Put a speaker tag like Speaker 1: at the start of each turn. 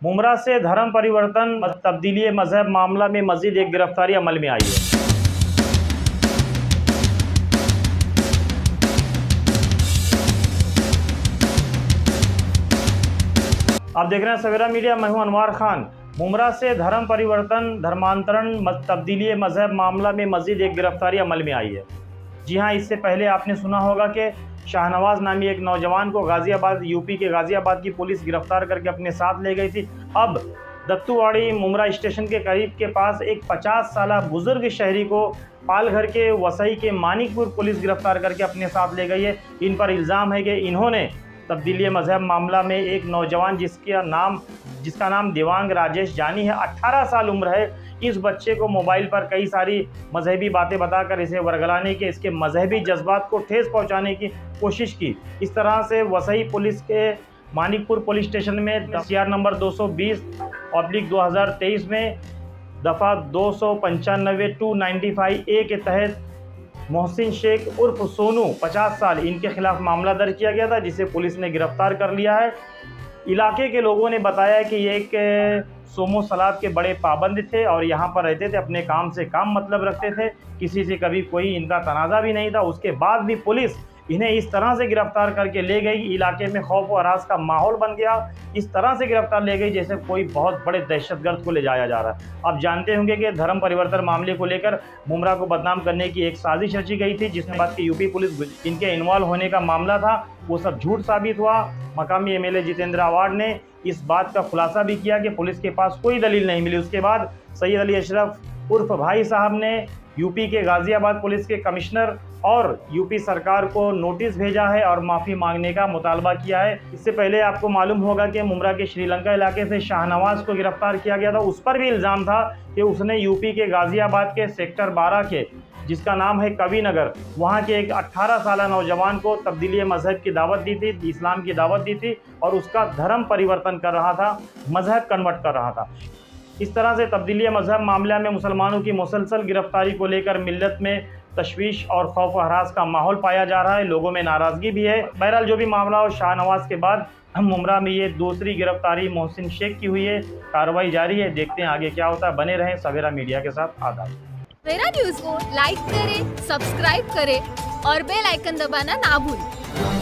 Speaker 1: मुमरा से धर्म परिवर्तन तब्दीली मजहब मामला में मजीद एक गिरफ्तारी अमल में आई है। आप देख रहे हैं सवेरा मीडिया, मैं हूं अनवार खान। मुमरा से धर्म परिवर्तन धर्मांतरण तब्दीली मजहब मामला में मजीद एक गिरफ्तारी अमल में आई है। जी हां, इससे पहले आपने सुना होगा कि शाहनवाज नामी एक नौजवान को गाज़ियाबाद यूपी के गाज़ियाबाद की पुलिस गिरफ्तार करके अपने साथ ले गई थी। अब दत्तूवाड़ी मुमरा स्टेशन के करीब के पास एक 50 साला बुजुर्ग शहरी को पालघर के वसई के मानिकपुर पुलिस गिरफ्तार करके अपने साथ ले गई है। इन पर इल्ज़ाम है कि इन्होंने तब्दीली मजहब मामला में एक नौजवान जिसका नाम देवांग राजेश जानी है, 18 साल उम्र है, इस बच्चे को मोबाइल पर कई सारी मजहबी बातें बताकर इसे वर्गलाने के, इसके मजहबी जज्बात को ठेस पहुंचाने की कोशिश की। इस तरह से वसई पुलिस के मानिकपुर पुलिस स्टेशन में CR नंबर 220/2023 में दफ़ा 295/295A के तहत मोहसिन शेख उर्फ सोनू 50 साल इनके खिलाफ मामला दर्ज किया गया था, जिसे पुलिस ने गिरफ्तार कर लिया है। इलाके के लोगों ने बताया कि ये एक सोमो सलाद के बड़े पाबंद थे और यहाँ पर रहते थे, अपने काम से काम मतलब रखते थे, किसी से कभी कोई इनका तनाज़ा भी नहीं था। उसके बाद भी पुलिस इन्हें इस तरह से गिरफ्तार करके ले गई, इलाके में खौफ और हरास का माहौल बन गया। इस तरह से गिरफ्तार ले गई जैसे कोई बहुत बड़े दहशतगर्द को ले जाया जा रहा है। आप जानते होंगे कि धर्म परिवर्तन मामले को लेकर मुमरा को बदनाम करने की एक साजिश रची गई थी, जिसमें बात की यूपी पुलिस इनके इन्वॉल्व होने का मामला था, वो सब झूठ साबित हुआ। मकामी MLA जितेंद्र आवाड ने इस बात का खुलासा भी किया कि पुलिस के पास कोई दलील नहीं मिली। उसके बाद सैयद अली अशरफ उर्फ भाई साहब ने यूपी के गाज़ियाबाद पुलिस के कमिश्नर और यूपी सरकार को नोटिस भेजा है और माफ़ी मांगने का मुतालबा किया है। इससे पहले आपको मालूम होगा कि मुमरा के श्रीलंका इलाके से शाहनवाज को गिरफ्तार किया गया था। उस पर भी इल्ज़ाम था कि उसने यूपी के गाज़ियाबाद के सेक्टर 12 के, जिसका नाम है कवि नगर, वहाँ के एक 18 साला नौजवान को तब्दीली मजहब की दावत दी थी, इस्लाम की दावत दी थी और उसका धर्म परिवर्तन कर रहा था, मजहब कन्वर्ट कर रहा था। इस तरह से तब्दीली मजहब मामले में मुसलमानों की मुसलसल गिरफ्तारी को लेकर मिल्लत में तशवीश और खौफ हरास का माहौल पाया जा रहा है, लोगों में नाराज़गी भी है। बहरहाल जो भी मामला हो, शाहनवाज के बाद मुमरा में ये दूसरी गिरफ्तारी मोहसिन शेख की हुई है। कार्रवाई जारी है, देखते हैं आगे क्या होता है। बने रहें सवेरा मीडिया के साथ। आदाब।
Speaker 2: सवेरा न्यूज़ को लाइक करें, सब्सक्राइब करें और बेल आइकन दबाना ना भूलें।